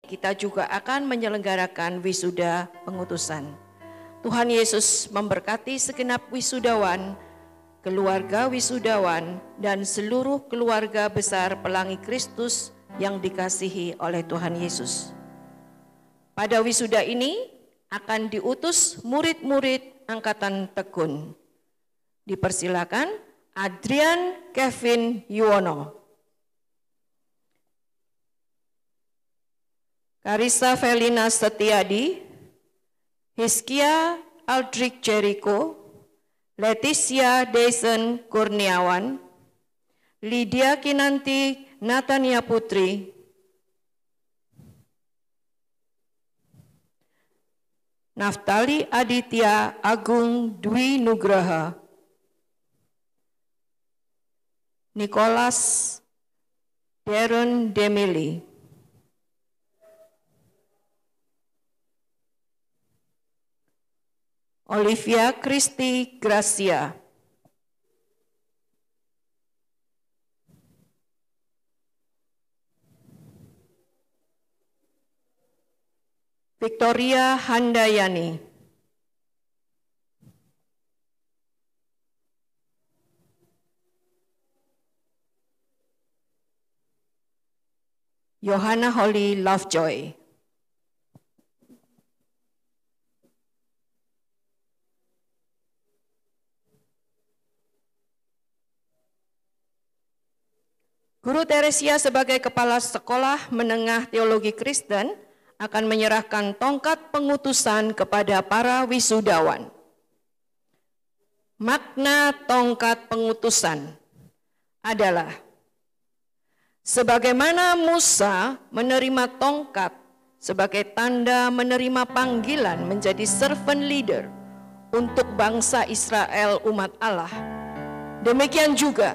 kita juga akan menyelenggarakan wisuda pengutusan. Tuhan Yesus memberkati segenap wisudawan, keluarga wisudawan, dan seluruh keluarga besar Pelangi Kristus yang dikasihi oleh Tuhan Yesus. Pada wisuda ini akan diutus murid-murid Angkatan Tekun. Dipersilakan Adrian Kevin Yuwono, Karissa Felina Setiadi, Hiskia Aldrich Jericho, Leticia Deisen Kurniawan, Lydia Kinanti Natania Putri, Naftali Aditya Agung Dwi Nugraha, Nicholas Darren Demili, Olivia Christy Gracia, Victoria Handayani, Johanna Holly Lovejoy, Guru Teresia sebagai Kepala Sekolah Menengah Teologi Kristen akan menyerahkan tongkat pengutusan kepada para wisudawan. Makna tongkat pengutusan adalah sebagaimana Musa menerima tongkat sebagai tanda menerima panggilan menjadi servant leader untuk bangsa Israel umat Allah, demikian juga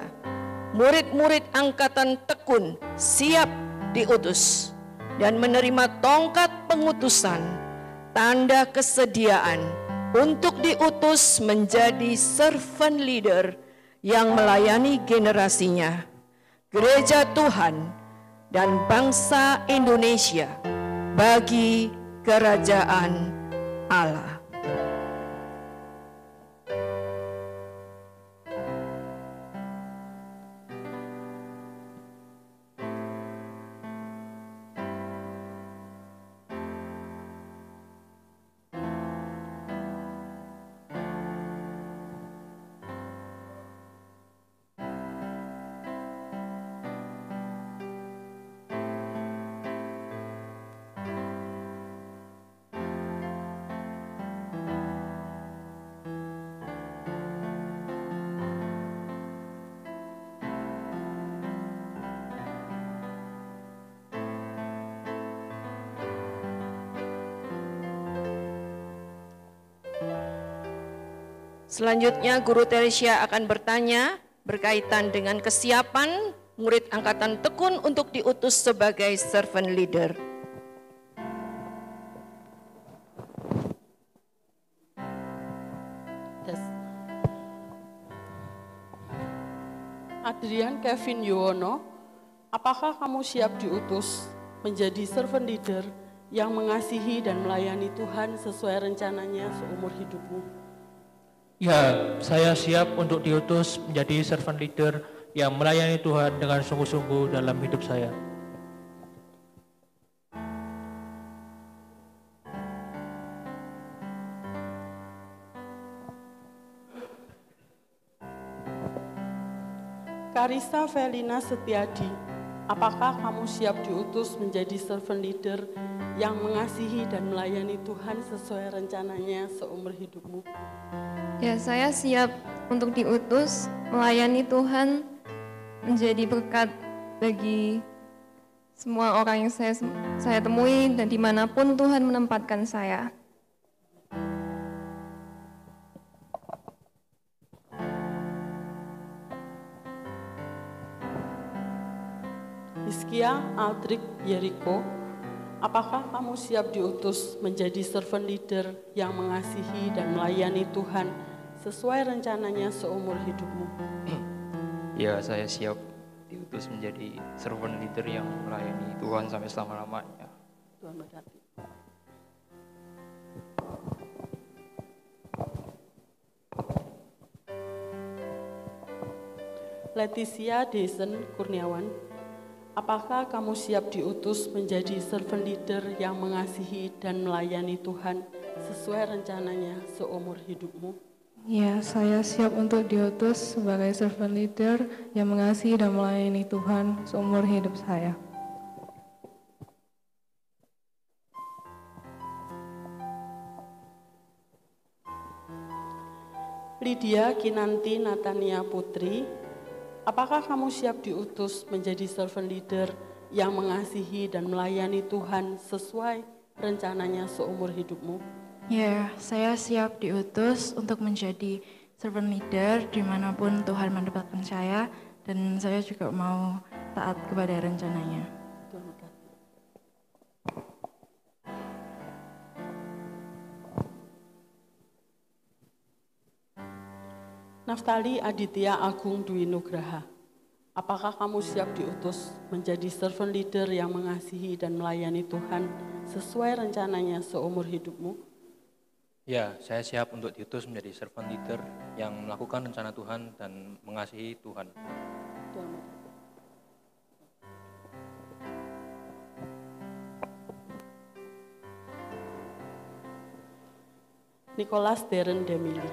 murid-murid Angkatan Tekun siap diutus dan menerima tongkat pengutusan, tanda kesediaan untuk diutus menjadi servant leader yang melayani generasinya, gereja Tuhan, dan bangsa Indonesia bagi kerajaan Allah. Selanjutnya Guru Teresia akan bertanya berkaitan dengan kesiapan murid Angkatan Tekun untuk diutus sebagai servant leader. Adrian Kevin Yuwono, apakah kamu siap diutus menjadi servant leader yang mengasihi dan melayani Tuhan sesuai rencananya seumur hidupmu? Ya, saya siap untuk diutus menjadi servant leader yang melayani Tuhan dengan sungguh-sungguh dalam hidup saya. Karissa Felina Setiadi, apakah kamu siap diutus menjadi servant leader yang mengasihi dan melayani Tuhan sesuai rencananya seumur hidupmu? Ya, saya siap untuk diutus melayani Tuhan, menjadi berkat bagi semua orang yang saya temui dan dimanapun Tuhan menempatkan saya. Hiskia Aldrich Jericho, apakah kamu siap diutus menjadi servant leader yang mengasihi dan melayani Tuhan sesuai rencananya seumur hidupmu? Ya, saya siap diutus menjadi servant leader yang melayani Tuhan sampai selama-lamanya. Tuhan berkati. Leticia Desen Kurniawan, apakah kamu siap diutus menjadi servant leader yang mengasihi dan melayani Tuhan sesuai rencananya seumur hidupmu? Ya, saya siap untuk diutus sebagai servant leader yang mengasihi dan melayani Tuhan seumur hidup saya. Lydia Kinanti Natania Putri, apakah kamu siap diutus menjadi servant leader yang mengasihi dan melayani Tuhan sesuai rencananya seumur hidupmu? Ya, saya siap diutus untuk menjadi servant leader dimanapun Tuhan menempatkan saya, dan saya juga mau taat kepada rencananya. Tuhan berkati. Naftali Aditya Agung Dwi Nugraha, apakah kamu siap diutus menjadi servant leader yang mengasihi dan melayani Tuhan sesuai rencananya seumur hidupmu? Ya, saya siap untuk diutus menjadi servant leader yang melakukan rencana Tuhan dan mengasihi Tuhan. Tuhan berkati. Nicholas Darren Demili,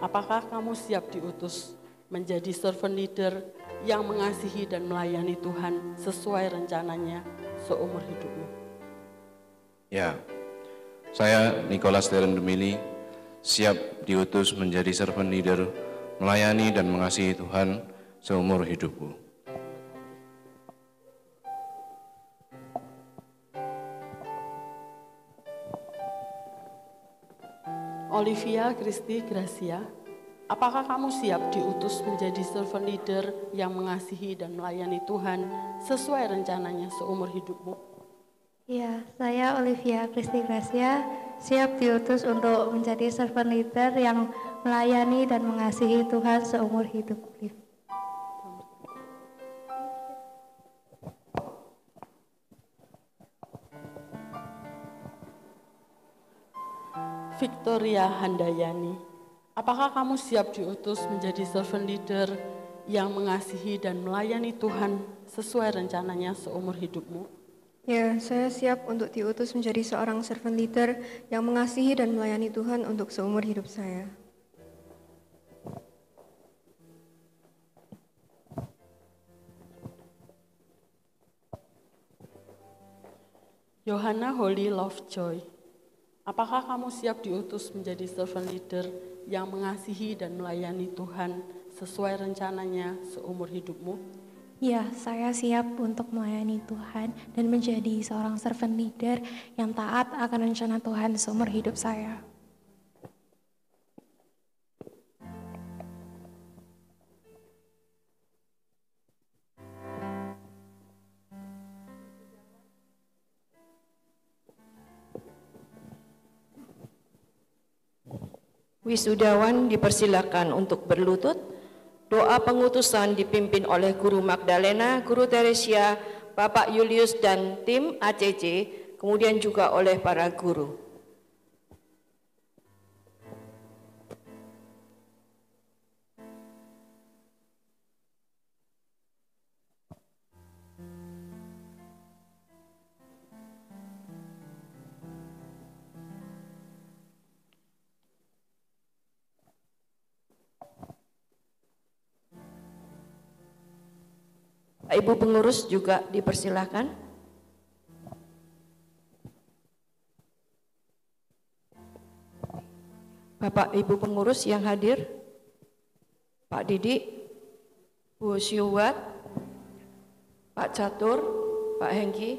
apakah kamu siap diutus menjadi servant leader yang mengasihi dan melayani Tuhan sesuai rencananya seumur hidupmu? Ya, saya Nicholas Darren Demili siap diutus menjadi servant leader melayani dan mengasihi Tuhan seumur hidupku. Olivia Kristi Gracia, apakah kamu siap diutus menjadi servant leader yang mengasihi dan melayani Tuhan sesuai rencananya seumur hidupmu? Ya, saya Olivia Kristi Gracia siap diutus untuk menjadi servant leader yang melayani dan mengasihi Tuhan seumur hidupku. Victoria Handayani, apakah kamu siap diutus menjadi servant leader yang mengasihi dan melayani Tuhan sesuai rencananya seumur hidupmu? Ya, saya siap untuk diutus menjadi seorang servant leader yang mengasihi dan melayani Tuhan untuk seumur hidup saya. Johanna Holly Lovejoy, apakah kamu siap diutus menjadi servant leader yang mengasihi dan melayani Tuhan sesuai rencananya seumur hidupmu? Ya, saya siap untuk melayani Tuhan dan menjadi seorang servant leader yang taat akan rencana Tuhan seumur hidup saya. Wisudawan dipersilakan untuk berlutut. Doa pengutusan dipimpin oleh Guru Magdalena, Guru Teresia, Bapak Julius dan tim ACC, kemudian juga oleh para guru. Ibu pengurus juga dipersilakan. Bapak Ibu pengurus yang hadir, Pak Didi, Bu Syuwat, Pak Catur, Pak Hengki.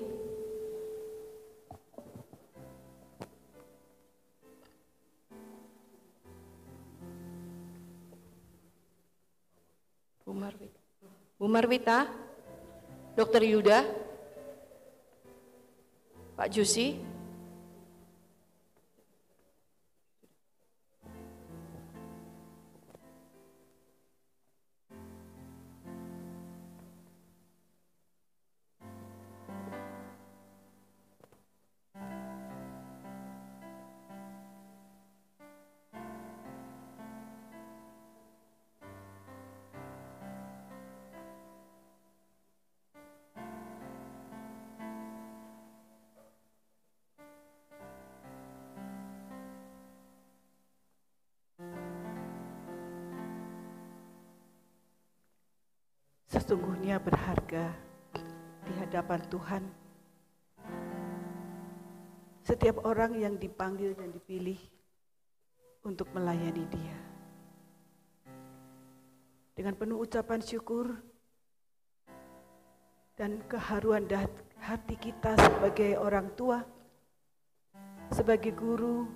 Bu Marwita, Dr. Yuda, Pak Jusi, sesungguhnya berharga di hadapan Tuhan. Setiap orang yang dipanggil dan dipilih untuk melayani Dia. Dengan penuh ucapan syukur dan keharuan hati kita sebagai orang tua, sebagai guru,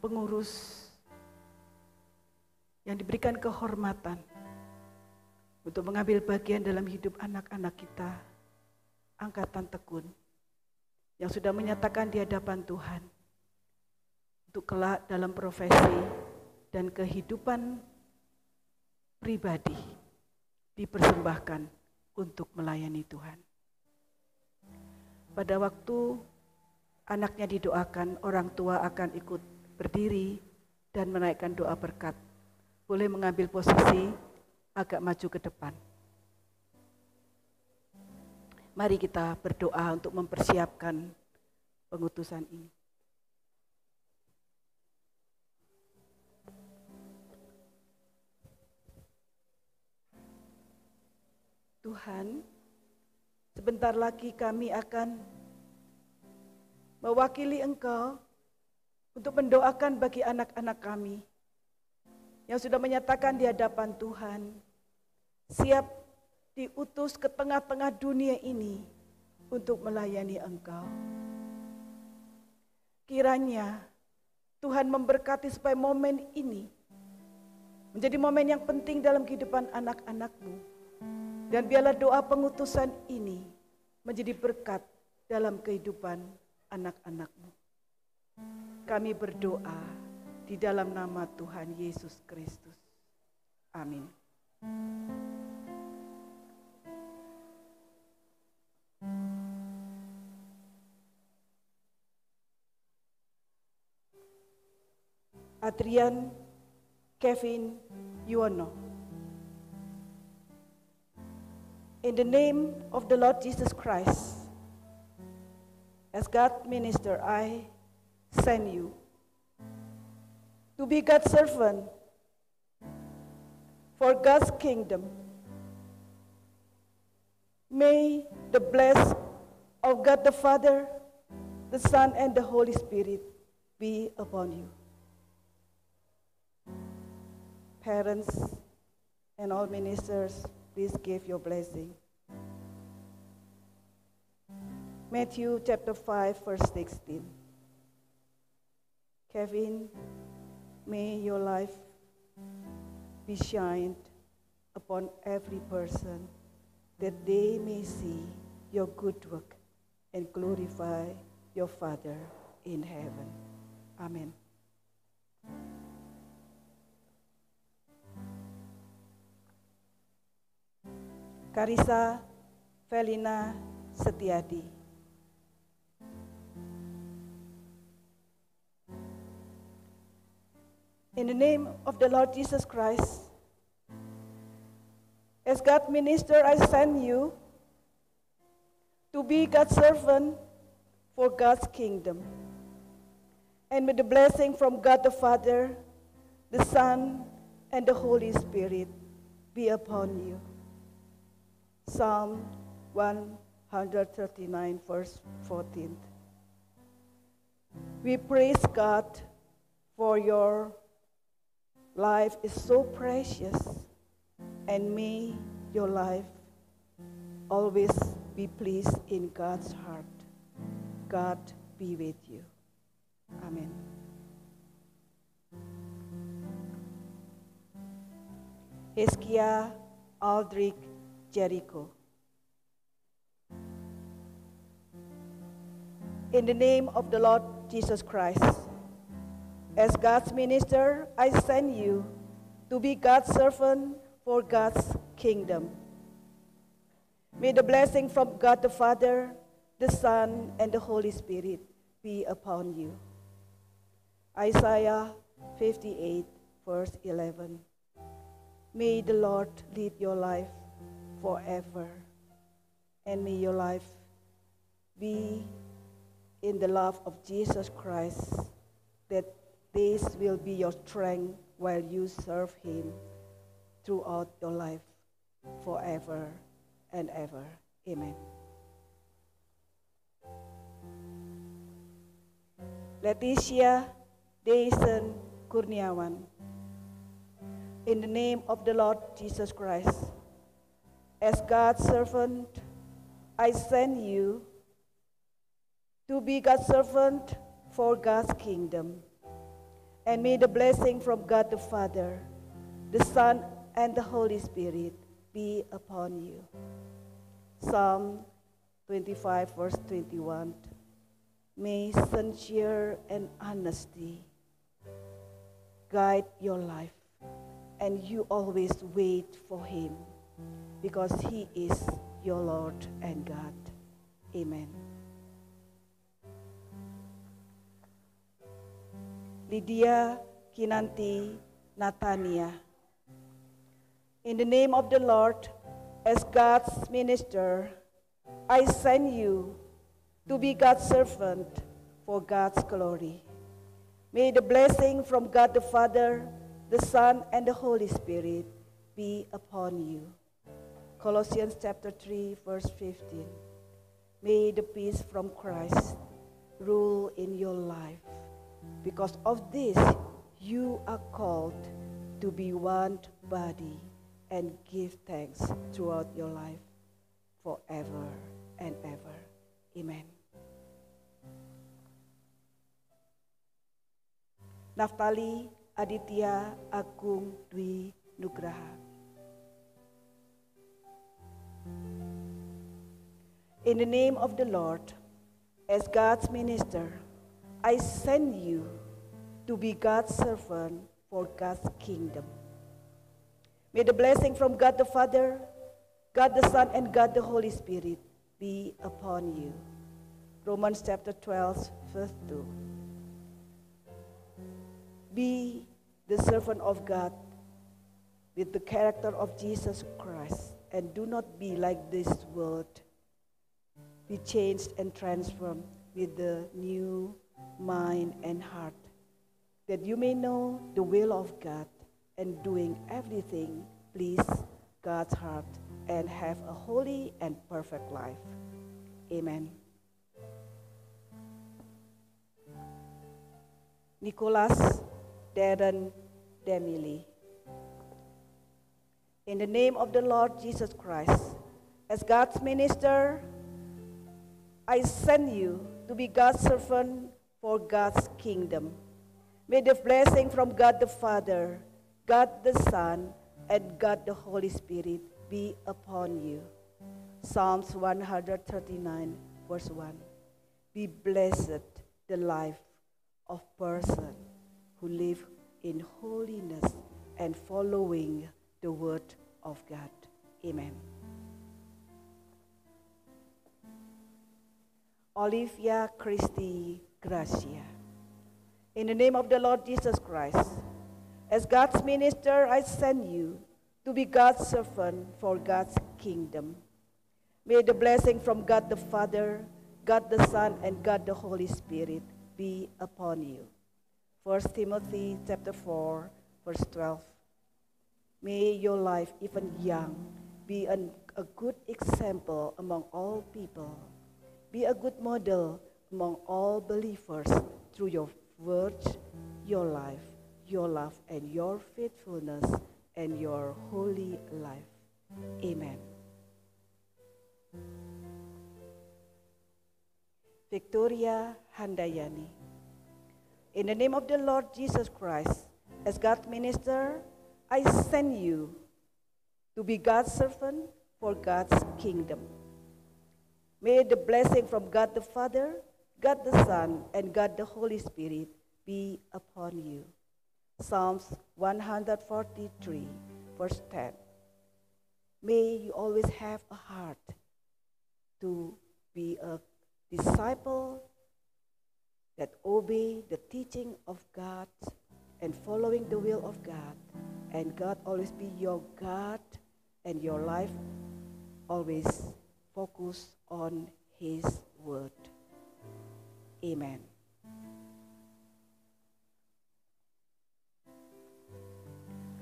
pengurus, yang diberikan kehormatan untuk mengambil bagian dalam hidup anak-anak kita, angkatan tekun, yang sudah menyatakan di hadapan Tuhan, untuk kelak dalam profesi dan kehidupan pribadi dipersembahkan untuk melayani Tuhan. Pada waktu anaknya didoakan, orang tua akan ikut berdiri dan menaikkan doa berkat. Boleh mengambil posisi agak maju ke depan. Mari kita berdoa untuk mempersiapkan pengutusan ini. Tuhan, sebentar lagi kami akan mewakili Engkau untuk mendoakan bagi anak-anak kami yang sudah menyatakan di hadapan Tuhan, siap diutus ke tengah-tengah dunia ini untuk melayani Engkau. Kiranya Tuhan memberkati supaya momen ini menjadi momen yang penting dalam kehidupan anak-anak-Mu. Dan biarlah doa pengutusan ini menjadi berkat dalam kehidupan anak-anak-Mu. Kami berdoa di dalam nama Tuhan Yesus Kristus. Amin. Adrian Kevin Yuwono. In the name of the Lord Jesus Christ, as God's minister, I send you to be God's servant for God's kingdom. May the blessing of God the Father, the Son, and the Holy Spirit be upon you. Parents and all ministers, please give your blessing. Matthew chapter 5, verse 16. Kevin, may your life be shined upon every person, that they may see your good work and glorify your Father in heaven. Amen. Karissa Felina Setiadi. In the name of the Lord Jesus Christ, as God's minister, I send you to be God's servant for God's kingdom. And may the blessing from God the Father, the Son, and the Holy Spirit be upon you. Psalm 139, verse 14. We praise God for your life is so precious, and may your life always be pleased in God's heart. God be with you. Amen. Heskia Aldrich Jericho. In the name of the Lord Jesus Christ, as God's minister, I send you to be God's servant for God's kingdom. May the blessing from God the Father, the Son, and the Holy Spirit be upon you. Isaiah 58, verse 11. May the Lord lead your life forever, and may your life be in the love of Jesus Christ, that this will be your strength while you serve Him throughout your life, forever and ever. Amen. Leticia Deisen Kurniawan. In the name of the Lord Jesus Christ, as God's servant, I send you to be God's servant for God's kingdom. And may the blessing from God the Father, the Son, and the Holy Spirit be upon you. Psalm 25, verse 21. May sincere and honesty guide your life, and you always wait for Him, because He is your Lord and God. Amen. Lydia Kinanti Natania. In the name of the Lord, as God's minister, I send you to be God's servant for God's glory. May the blessing from God the Father, the Son, and the Holy Spirit be upon you. Colossians chapter 3, verse 15. May the peace from Christ rule in your life. Because of this, you are called to be one body and give thanks throughout your life forever and ever. Amen. Naftali Aditya Agung Dwi Nugraha. In the name of the Lord, as God's minister, I send you to be God's servant for God's kingdom. May the blessing from God the Father, God the Son, and God the Holy Spirit be upon you. Romans chapter 12, verse 2. Be the servant of God with the character of Jesus Christ, and do not be like this world. Be changed and transformed with the new mind and heart, that you may know the will of God, and doing everything please God's heart, and have a holy and perfect life. Amen. Nicholas Darren Demily. In the name of the Lord Jesus Christ, as God's minister, I send you to be God's servant for God's kingdom. May the blessing from God the Father, God the Son, and God the Holy Spirit be upon you. Psalms 139, verse 1. Be blessed the life of person who live in holiness and following the word of God. Amen. Olivia Christi Gracia. In the name of the Lord Jesus Christ, as God's minister, I send you to be God's servant for God's kingdom. May the blessing from God the Father, God the Son, and God the Holy Spirit be upon you. 1 Timothy chapter 4, verse 12. May your life, even young, be a good example among all people. Be a good model among all believers through your words, your life, your love, and your faithfulness, and your holy life. Amen. Victoria Handayani. In the name of the Lord Jesus Christ, as God's minister, I send you to be God's servant for God's kingdom. May the blessing from God the Father, God the Son, and God the Holy Spirit be upon you. Psalms 143, verse 10. May you always have a heart to be a disciple that obey the teaching of God and following the will of God. And God always be your God, and your life always focus on His word. Amen.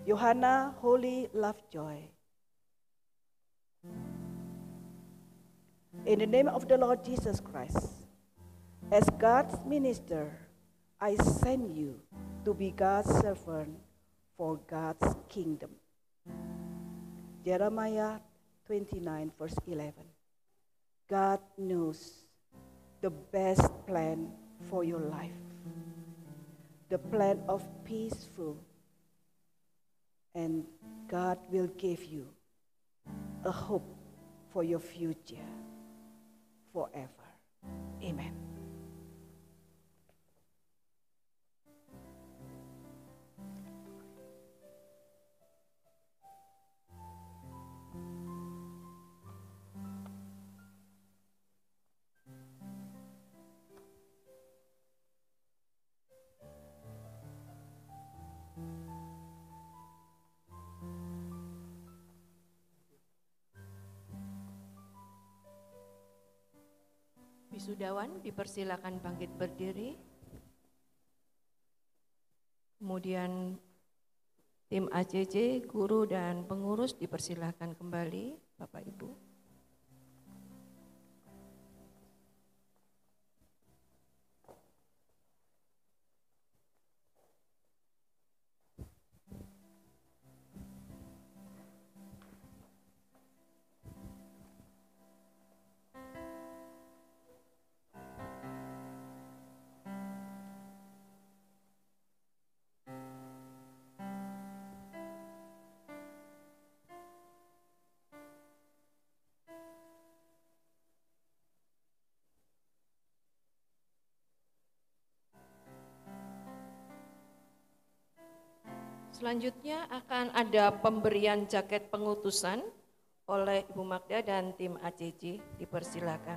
Johanna Holy Lovejoy. In the name of the Lord Jesus Christ, as God's minister, I send you to be God's servant for God's kingdom. Jeremiah 29 verse 11. God knows the best plan for your life, the plan of peaceful, and God will give you a hope for your future forever. Amen. Wisudawan dipersilakan bangkit berdiri. Kemudian tim ACC, guru dan pengurus dipersilakan kembali, Bapak Ibu. Selanjutnya akan ada pemberian jaket pengutusan oleh Ibu Magda dan tim ACC, dipersilakan.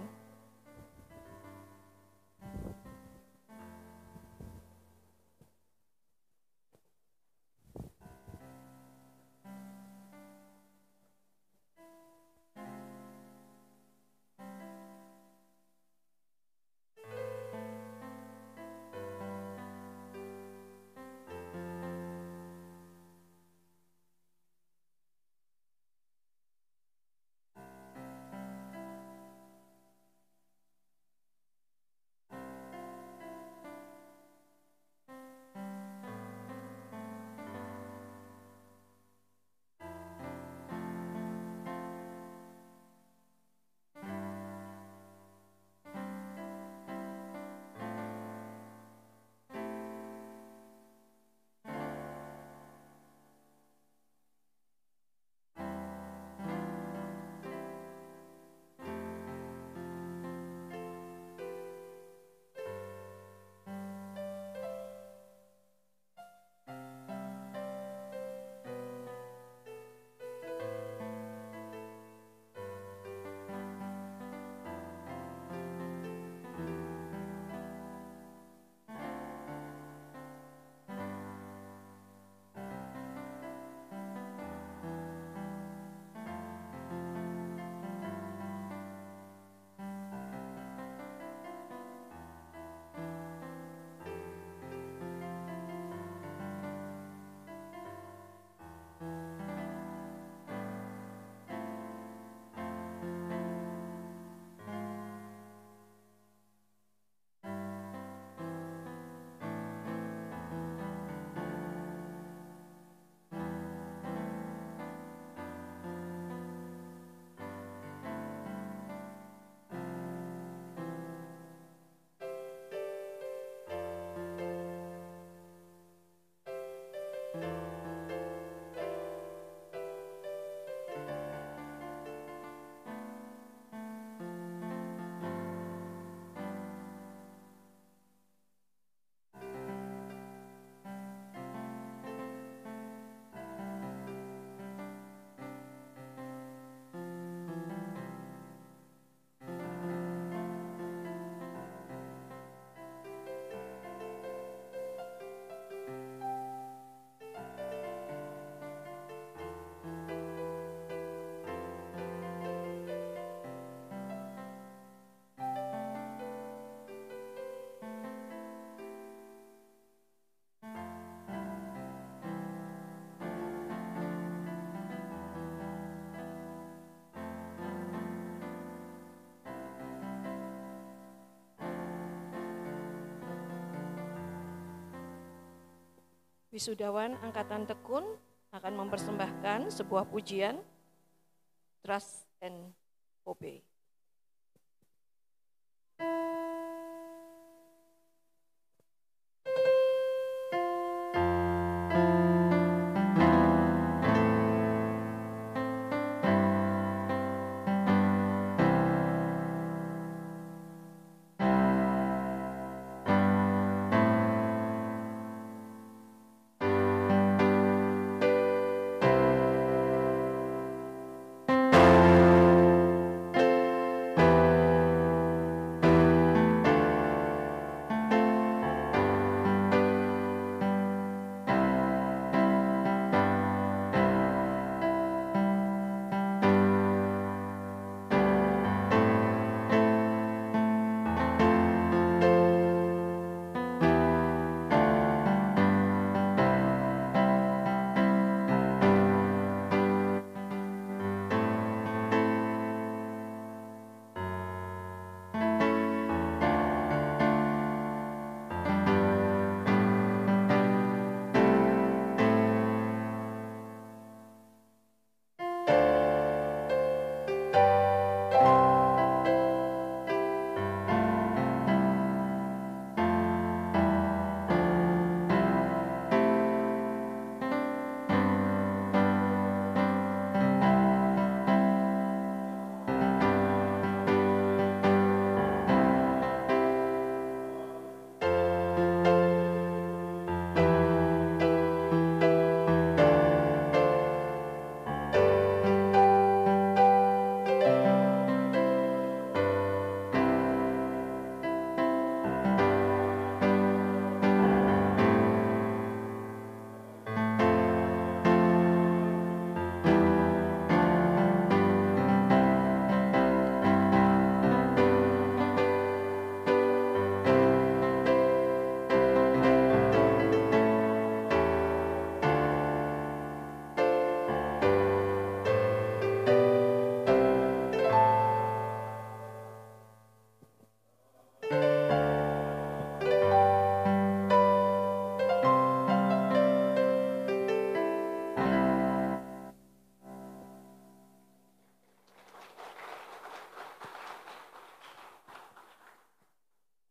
Wisudawan Angkatan Tekun akan mempersembahkan sebuah pujian Trust and Obey.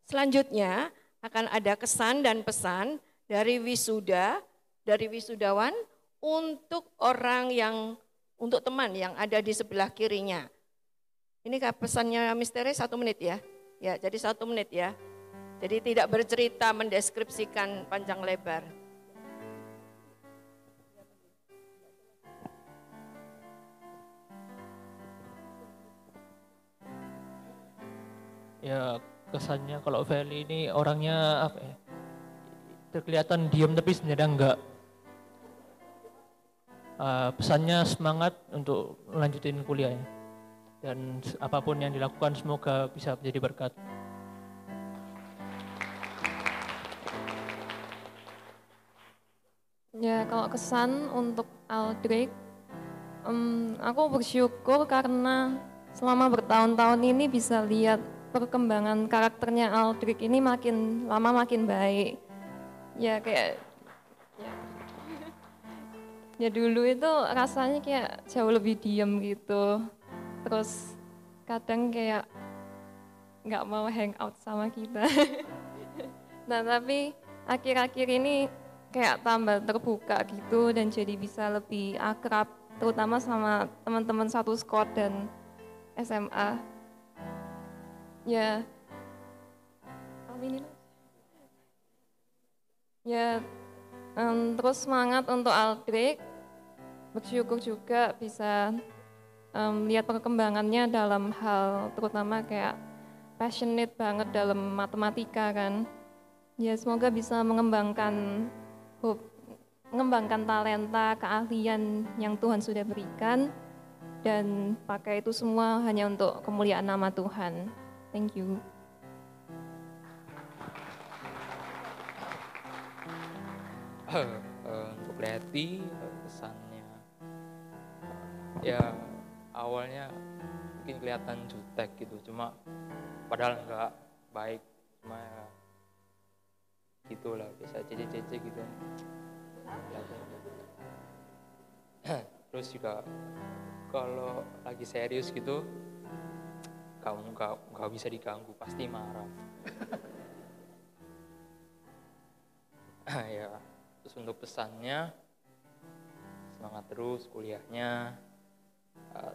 Selanjutnya akan ada kesan dan pesan dari wisudawan untuk untuk teman yang ada di sebelah kirinya. Ini pesannya misteri 1 menit ya. Ya, jadi 1 menit ya. Jadi tidak bercerita mendeskripsikan panjang lebar. Ya, kesannya kalau Feli ini orangnya apa ya, kelihatan diam tapi sebenarnya enggak. Pesannya semangat untuk lanjutin kuliahnya dan apapun yang dilakukan semoga bisa menjadi berkat. Ya, kalau kesan untuk Aldrich, aku bersyukur karena selama bertahun-tahun ini bisa lihat perkembangan karakternya Aldrich ini makin lama makin baik. Ya kayak ya dulu itu rasanya kayak jauh lebih diam gitu. Terus kadang kayak nggak mau hangout sama kita. Nah tapi akhir-akhir ini kayak tambah terbuka gitu dan jadi bisa lebih akrab, terutama sama teman-teman satu squad dan SMA. Ya, terus semangat untuk Aldrich, bersyukur juga bisa lihat perkembangannya dalam hal terutama kayak passionate banget dalam matematika kan. Ya semoga bisa mengembangkan talenta, keahlian yang Tuhan sudah berikan dan pakai itu semua hanya untuk kemuliaan nama Tuhan. Thank you. Untuk Leti kesannya ya awalnya mungkin kelihatan jutek gitu, cuma padahal enggak baik, cuma ya gitulah biasa cece-cece gitu. Terus juga kalau lagi serius gitu, kamu nggak bisa diganggu, pasti marah. Ya, terus untuk pesannya, semangat terus kuliahnya,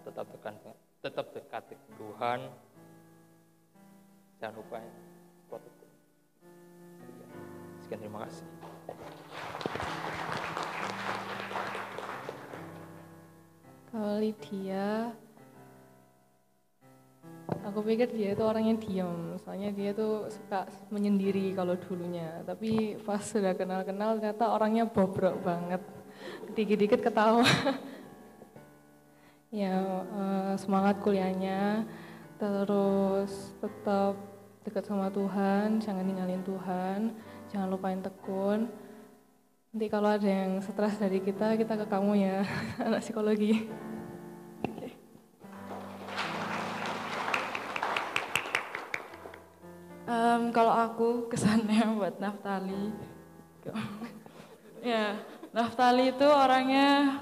tetap dekat dengan Tuhan, jangan lupa kuat hukum. Sekian, terima kasih. Kalau Lydia, aku pikir dia itu orangnya diam, soalnya dia tuh suka menyendiri kalau dulunya. Tapi pas sudah kenal-kenal ternyata orangnya bobrok banget, dikit-dikit ketawa. Ya, semangat kuliahnya, terus tetap dekat sama Tuhan, jangan ninggalin Tuhan, jangan lupain tekun. Nanti kalau ada yang stres dari kita ke kamu ya, anak psikologi. Okay. Kalau aku kesannya buat Naftali, ya Naftali itu orangnya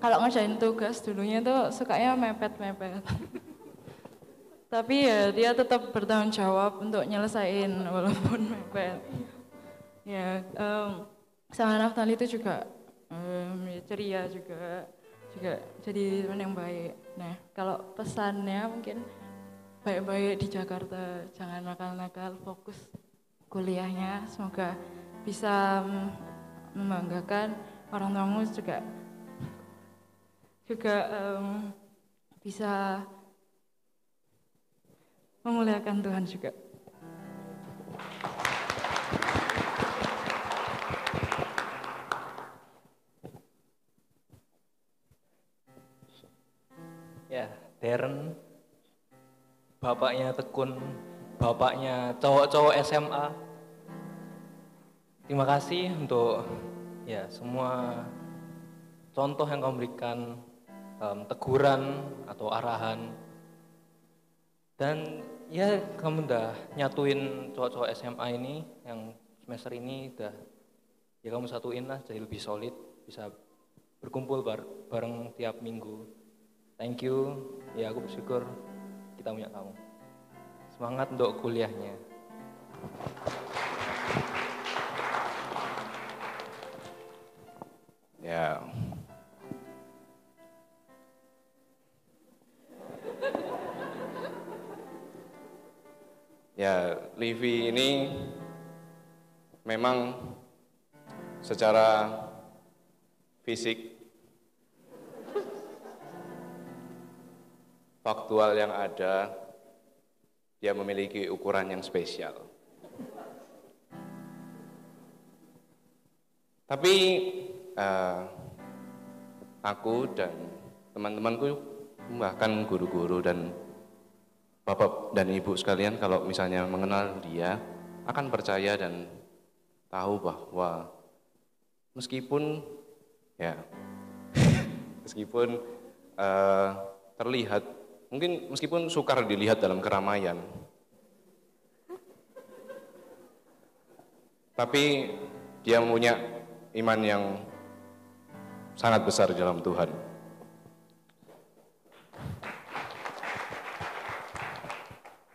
kalau ngerjain tugas dulunya tuh sukanya mepet-mepet. Tapi ya dia tetap bertanggung jawab untuk nyelesain walaupun mepet. Ya, sama Naftali itu juga ceria juga jadi teman yang baik. Nah, kalau pesannya mungkin baik-baik di Jakarta, jangan nakal-nakal, fokus kuliahnya. Semoga bisa membanggakan orang tuamu juga bisa memuliakan Tuhan juga. Ya, Darren, bapaknya tekun, bapaknya cowok-cowok SMA. Terima kasih untuk ya semua contoh yang kamu berikan, teguran atau arahan. Dan ya kamu udah nyatuin cowok-cowok SMA ini yang semester ini udah ya kamu satuin lah jadi lebih solid, bisa berkumpul bareng tiap minggu. Thank you, ya aku bersyukur kita punya kamu. Semangat untuk kuliahnya. Ya. Ya, Livi ini memang secara fisik faktual yang ada, dia memiliki ukuran yang spesial. Tapi aku dan teman-temanku, bahkan guru-guru dan bapak dan ibu sekalian, kalau misalnya mengenal dia, akan percaya dan tahu bahwa meskipun ya meskipun terlihat, mungkin meskipun sukar dilihat dalam keramaian, tapi dia punya iman yang sangat besar dalam Tuhan.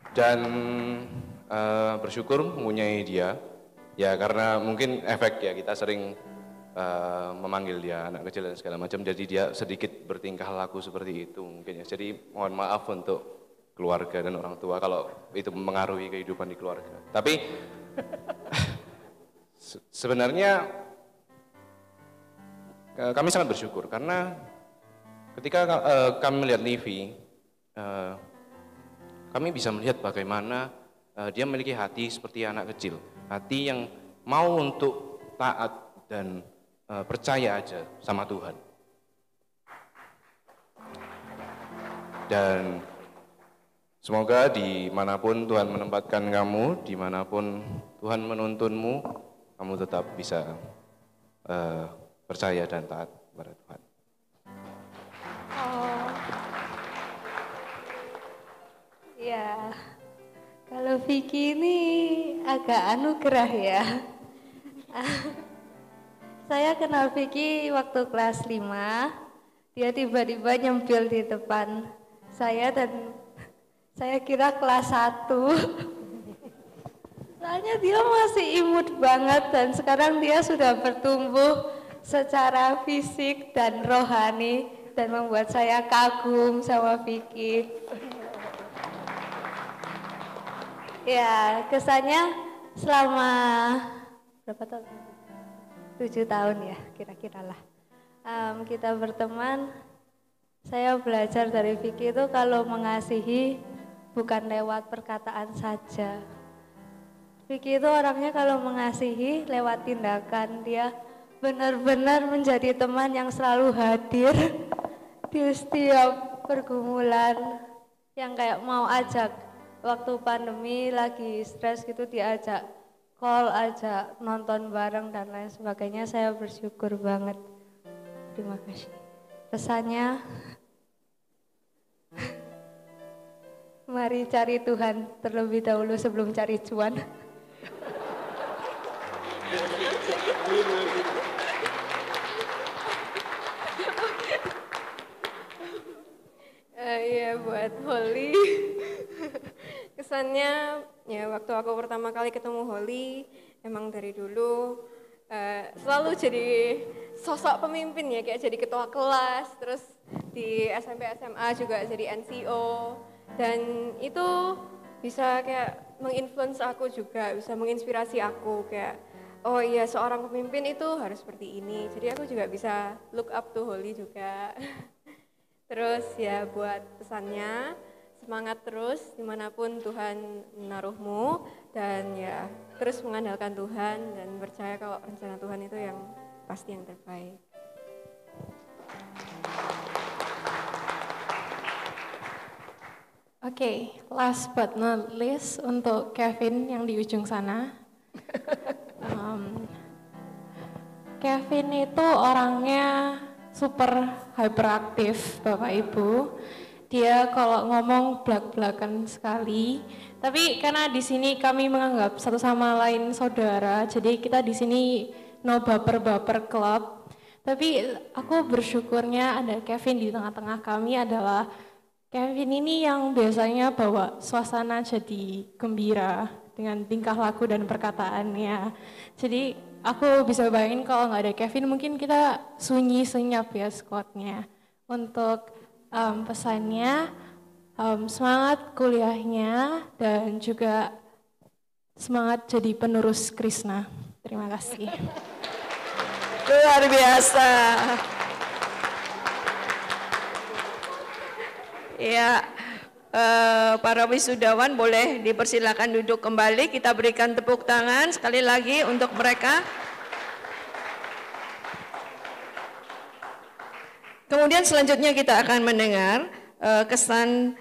Dan bersyukur mempunyai dia, ya karena mungkin efek ya kita sering memanggil dia anak kecil dan segala macam, jadi dia sedikit bertingkah laku seperti itu mungkin ya. Jadi mohon maaf untuk keluarga dan orang tua kalau itu mempengaruhi kehidupan di keluarga. Tapi sebenarnya kami sangat bersyukur karena ketika kami melihat Livi, kami bisa melihat bagaimana dia memiliki hati seperti anak kecil, hati yang mau untuk taat dan percaya aja sama Tuhan. Dan semoga dimanapun Tuhan menempatkan kamu, dimanapun Tuhan menuntunmu, kamu tetap bisa percaya dan taat kepada Tuhan. Oh. Ya, kalau Vicky ini agak anugerah ya. Saya kenal Vicky waktu kelas 5. Dia tiba-tiba nyempil di depan saya dan saya kira kelas 1. Soalnya dia masih imut banget dan sekarang dia sudah bertumbuh secara fisik dan rohani dan membuat saya kagum sama Vicky. Ya, kesannya selama berapa tahun? 7 tahun ya, kira-kira lah. Kita berteman, saya belajar dari Vicky itu kalau mengasihi bukan lewat perkataan saja. Vicky itu orangnya kalau mengasihi lewat tindakan. Dia benar-benar menjadi teman yang selalu hadir di setiap pergumulan, yang kayak mau ajak waktu pandemi lagi stres gitu diajak call, ajak nonton bareng dan lain sebagainya. Saya bersyukur banget. Terima kasih. Pesannya, mari cari Tuhan terlebih dahulu sebelum cari cuan. Iya, buat Holly. Kesannya ya waktu aku pertama kali ketemu Holly, emang dari dulu selalu jadi sosok pemimpin ya, kayak jadi ketua kelas, terus di SMP SMA juga jadi NCO, dan itu bisa kayak menginfluence aku juga, bisa menginspirasi aku kayak oh iya seorang pemimpin itu harus seperti ini, jadi aku juga bisa look up to Holly juga. Terus ya buat pesannya, semangat terus dimanapun Tuhan menaruhmu, dan ya terus mengandalkan Tuhan dan percaya kalau rencana Tuhan itu yang pasti yang terbaik. Oke, last but not least untuk Kevin yang di ujung sana. Kevin itu orangnya super hyperaktif, Bapak Ibu. Dia kalau ngomong blak-blakan sekali. Tapi karena di sini kami menganggap satu sama lain saudara, jadi kita di sini no baper-baper club. Tapi aku bersyukurnya ada Kevin di tengah-tengah kami. Adalah Kevin ini yang biasanya bawa suasana jadi gembira dengan tingkah laku dan perkataannya. Jadi aku bisa bayangin kalau nggak ada Kevin mungkin kita sunyi senyap ya squadnya. Untuk pesannya, semangat kuliahnya dan juga semangat jadi penerus Krishna. Terima kasih. Luar biasa. Ya, para wisudawan boleh dipersilakan duduk kembali. Kita berikan tepuk tangan sekali lagi untuk mereka. Kemudian selanjutnya kita akan mendengar kesan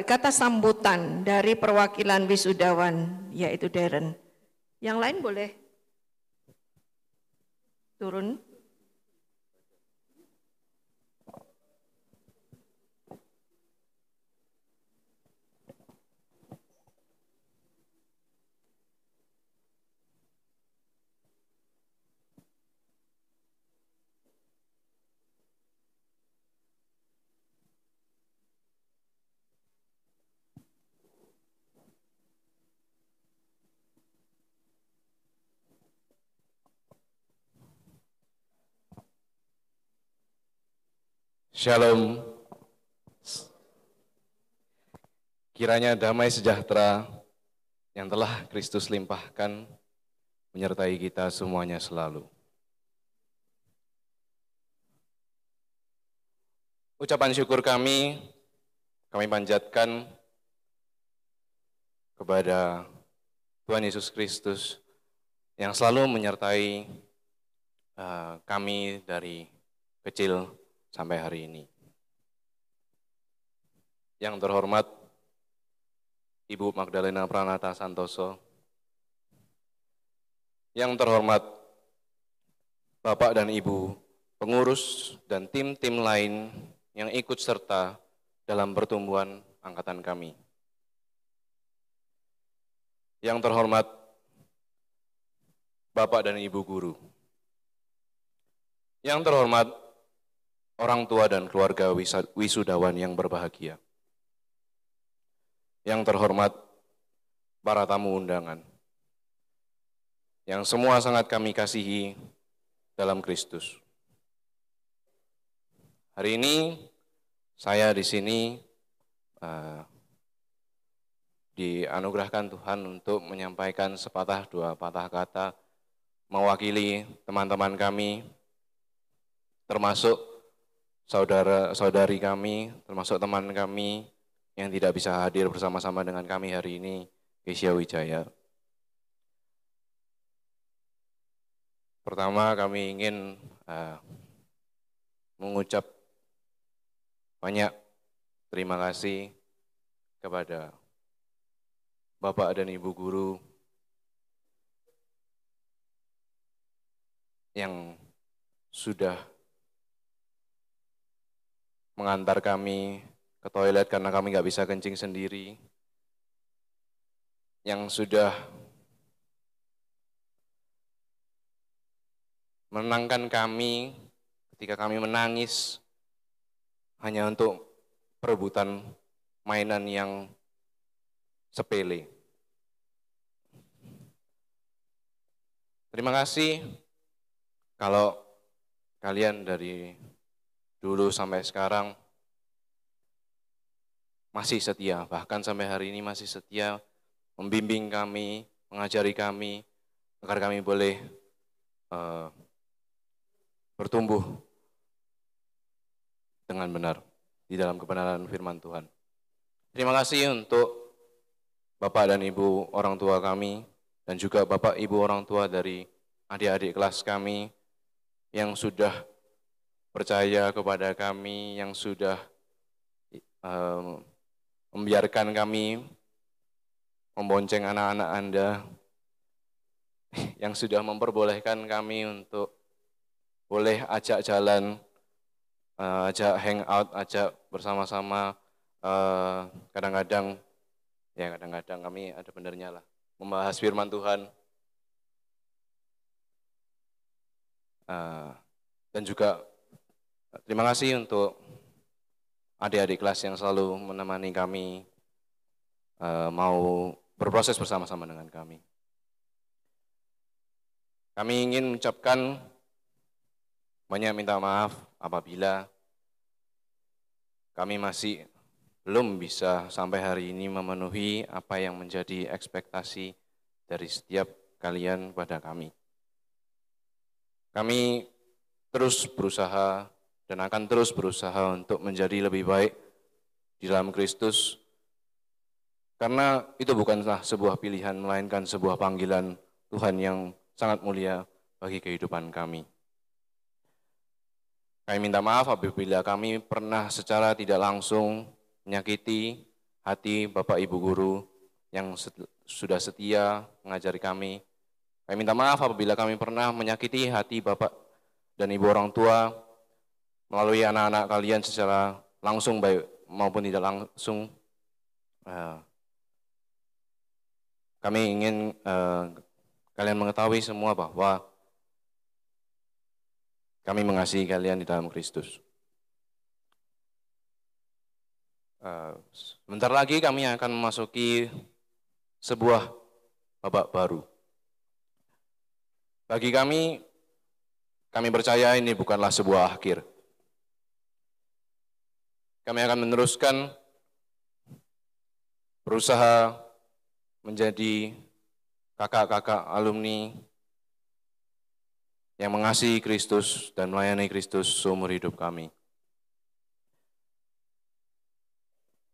kata sambutan dari perwakilan wisudawan, yaitu Darren. Yang lain boleh turun. Shalom. Kiranya damai sejahtera yang telah Kristus limpahkan menyertai kita semuanya selalu. Ucapan syukur kami panjatkan kepada Tuhan Yesus Kristus yang selalu menyertai kami dari kecil sampai hari ini. Yang terhormat Ibu Magdalena Pranata Santoso, yang terhormat Bapak dan Ibu pengurus dan tim-tim lain yang ikut serta dalam pertumbuhan angkatan kami. Yang terhormat Bapak dan Ibu guru, Yang terhormat orang tua dan keluarga wisudawan yang berbahagia. Yang terhormat para tamu undangan, yang semua sangat kami kasihi dalam Kristus. Hari ini saya di sini dianugerahkan Tuhan untuk menyampaikan sepatah dua patah kata mewakili teman-teman kami, termasuk saudara-saudari kami, termasuk teman kami yang tidak bisa hadir bersama-sama dengan kami hari ini, Kesia Wijaya. Pertama kami ingin mengucap banyak terima kasih kepada Bapak dan Ibu Guru yang sudah mengantar kami ke toilet karena kami nggak bisa kencing sendiri, yang sudah menenangkan kami ketika kami menangis hanya untuk perebutan mainan yang sepele. Terima kasih kalau kalian dari dulu sampai sekarang masih setia, bahkan sampai hari ini masih setia membimbing kami, mengajari kami, agar kami boleh bertumbuh dengan benar di dalam kebenaran firman Tuhan. Terima kasih untuk Bapak dan Ibu orang tua kami, dan juga Bapak Ibu orang tua dari adik-adik kelas kami, yang sudah percaya kepada kami, yang sudah membiarkan kami membonceng anak-anak Anda, yang sudah memperbolehkan kami untuk boleh ajak jalan, ajak hangout, ajak bersama-sama, kadang-kadang kami ada benernya lah, membahas firman Tuhan, dan juga terima kasih untuk adik-adik kelas yang selalu menemani kami, mau berproses bersama-sama dengan kami. Kami ingin mengucapkan banyak minta maaf apabila kami masih belum bisa sampai hari ini memenuhi apa yang menjadi ekspektasi dari setiap kalian pada kami. Kami terus berusaha dan akan terus berusaha untuk menjadi lebih baik di dalam Kristus, karena itu bukanlah sebuah pilihan, melainkan sebuah panggilan Tuhan yang sangat mulia bagi kehidupan kami. Kami minta maaf apabila kami pernah secara tidak langsung menyakiti hati Bapak Ibu Guru yang sudah setia mengajari kami. Kami minta maaf apabila kami pernah menyakiti hati Bapak dan Ibu orang tua melalui anak-anak kalian secara langsung baik maupun tidak langsung. Kami ingin kalian mengetahui semua bahwa kami mengasihi kalian di dalam Kristus. Sebentar lagi kami akan memasuki sebuah babak baru. Bagi kami percaya ini bukanlah sebuah akhir. Kami akan meneruskan berusaha menjadi kakak-kakak alumni yang mengasihi Kristus dan melayani Kristus seumur hidup kami.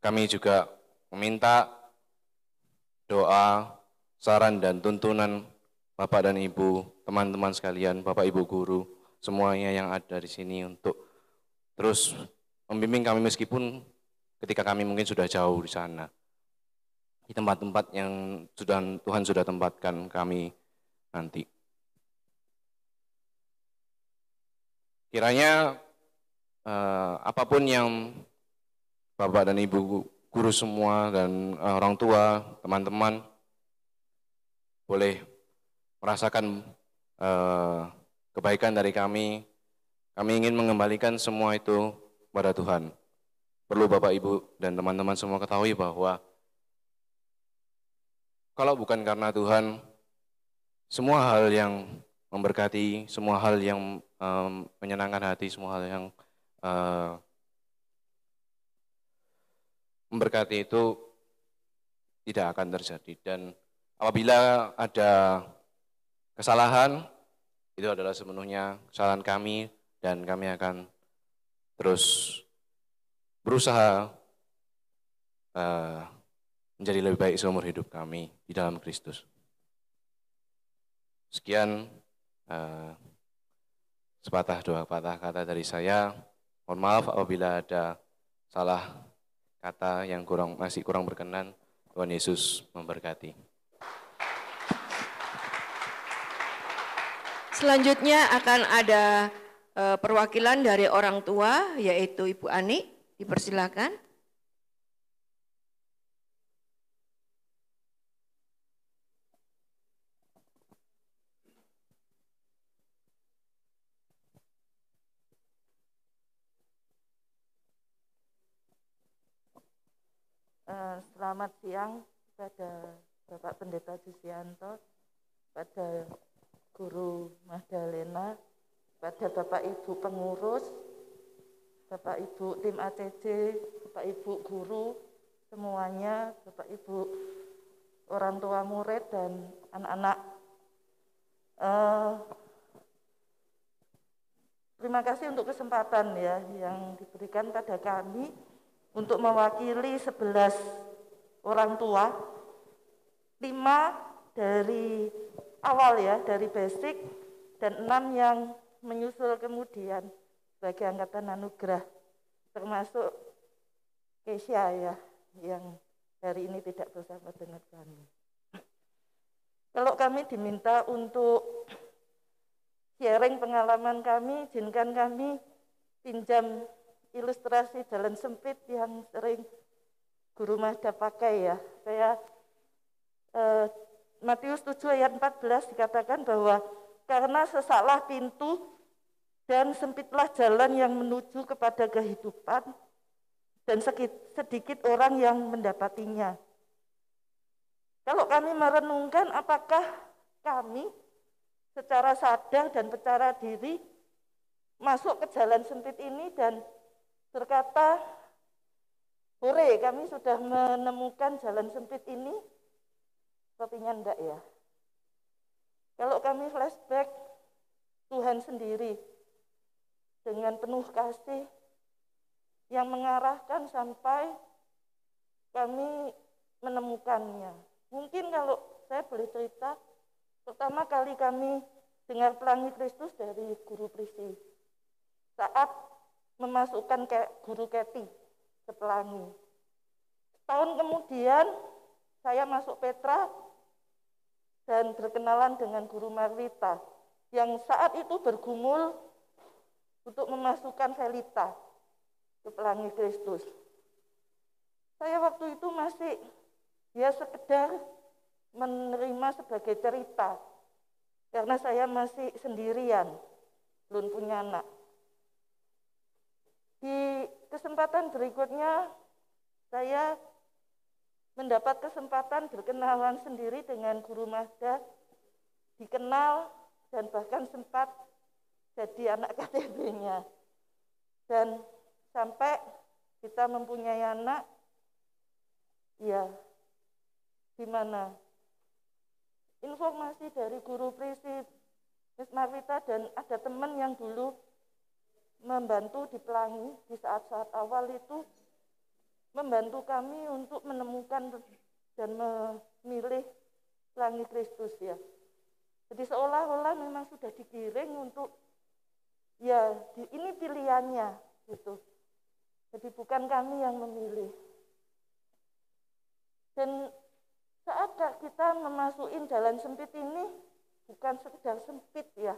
Kami juga meminta doa, saran, dan tuntunan Bapak dan Ibu, teman-teman sekalian, Bapak Ibu Guru, semuanya yang ada di sini untuk terus membimbing kami meskipun ketika kami mungkin sudah jauh di sana, di tempat-tempat yang Tuhan sudah tempatkan kami nanti. Kiranya apapun yang Bapak dan Ibu Guru semua dan orang tua, teman-teman boleh merasakan kebaikan dari kami, Kami ingin mengembalikan semua itu kepada Tuhan. Perlu Bapak, Ibu, dan teman-teman semua ketahui bahwa kalau bukan karena Tuhan, semua hal yang memberkati, semua hal yang menyenangkan hati, semua hal yang memberkati itu tidak akan terjadi. Dan apabila ada kesalahan, itu adalah sepenuhnya kesalahan kami, dan kami akan terus berusaha menjadi lebih baik seumur hidup kami di dalam Kristus. Sekian sepatah dua patah kata dari saya. Mohon maaf apabila ada salah kata yang masih kurang berkenan. Tuhan Yesus memberkati. Selanjutnya akan ada perwakilan dari orang tua, yaitu Ibu Ani. Dipersilakan. Selamat siang kepada Bapak Pendeta Jusianto, kepada Guru Magdalena, kepada Bapak Ibu pengurus, Bapak Ibu tim ACC, Bapak Ibu guru, semuanya, Bapak Ibu orang tua murid dan anak-anak. Terima kasih untuk kesempatan ya yang diberikan pada kami untuk mewakili 11 orang tua, 5 dari awal ya, dari basic, dan 6 yang menyusul kemudian sebagai angkatan anugerah, termasuk Kesia ya, yang hari ini tidak bersama dengan kami. Kalau kami diminta untuk sharing pengalaman kami, izinkan kami pinjam ilustrasi jalan sempit yang sering Guru Mahda pakai ya. Saya Matius 7 ayat 14 dikatakan bahwa karena sesaklah pintu dan sempitlah jalan yang menuju kepada kehidupan dan sedikit orang yang mendapatinya. Kalau kami merenungkan apakah kami secara sadar dan secara diri masuk ke jalan sempit ini dan berkata, hore kami sudah menemukan jalan sempit ini, sepertinya enggak ya. Kalau kami flashback, Tuhan sendiri dengan penuh kasih yang mengarahkan sampai kami menemukannya. Mungkin kalau saya boleh cerita, pertama kali kami dengar Pelangi Kristus dari Guru Prisi saat memasukkan Guru Keti ke Pelangi. Tahun kemudian saya masuk Petra dan berkenalan dengan Guru Marwita yang saat itu bergumul untuk memasukkan Felita ke Pelangi Kristus. Saya waktu itu masih ya sekedar menerima sebagai cerita karena saya masih sendirian, belum punya anak. Di kesempatan berikutnya saya mendapat kesempatan berkenalan sendiri dengan Guru Mahda, dikenal dan bahkan sempat jadi anak KTB-nya. Dan sampai kita mempunyai anak, ya di mana informasi dari Guru Prisi, Miss Marwita dan ada teman yang dulu membantu di Pelangi di saat-saat awal itu membantu kami untuk menemukan dan memilih Pelangi Kristus ya. Jadi seolah-olah memang sudah digiring untuk ya ini pilihannya gitu. Jadi bukan kami yang memilih. Dan saat kita memasukin jalan sempit ini bukan sekedar sempit ya.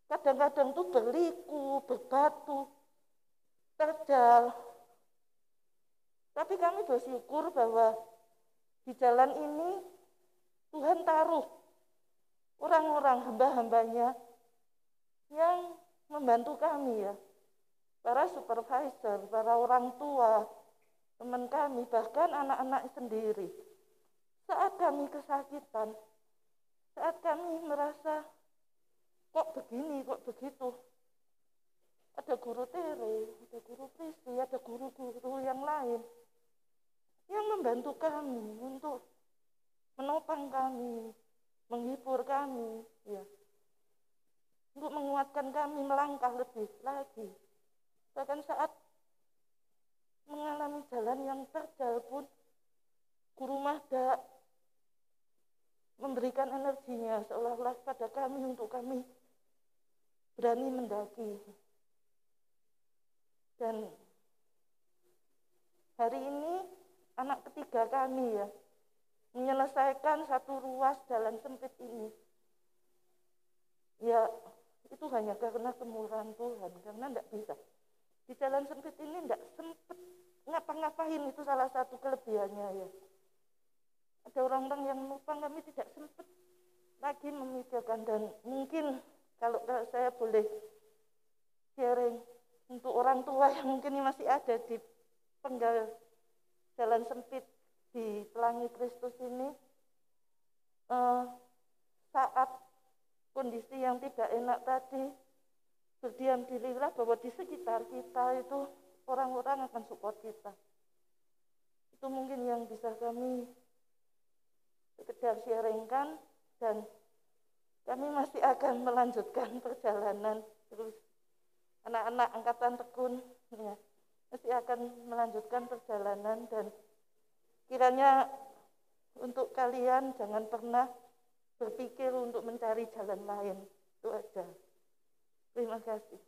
Kadang-kadang tuh berliku, berbatu, terjal. Tapi kami bersyukur bahwa di jalan ini Tuhan taruh orang-orang hamba-hambanya yang membantu kami ya, para supervisor, para orang tua, teman kami, bahkan anak-anak sendiri. Saat kami kesakitan, saat kami merasa kok begini, kok begitu, ada guru Tere, ada guru Kristi, ada guru-guru yang lain yang membantu kami untuk menopang kami, menghibur kami, ya, untuk menguatkan kami melangkah lebih lagi. Bahkan saat mengalami jalan yang terjal pun, guru Mahda memberikan energinya seolah-olah pada kami untuk kami berani mendaki. Dan hari ini anak ketiga kami ya, menyelesaikan satu ruas jalan sempit ini. Ya, itu hanya karena kemurahan Tuhan, karena tidak bisa. Di jalan sempit ini tidak sempat ngapa-ngapain, itu salah satu kelebihannya ya. Ada orang-orang yang menopang kami tidak sempat lagi memikirkan, dan mungkin kalau saya boleh sharing untuk orang tua yang mungkin masih ada di penggal jalan sempit di Pelangi Kristus ini, saat kondisi yang tidak enak tadi, berdiam dirilah bahwa di sekitar kita itu orang-orang akan support kita. Itu mungkin yang bisa kami sekedar sharingkan, dan kami masih akan melanjutkan perjalanan terus. Anak-anak angkatan Tekun ya, masih akan melanjutkan perjalanan, dan kiranya untuk kalian jangan pernah berpikir untuk mencari jalan lain. Itu aja. Terima kasih.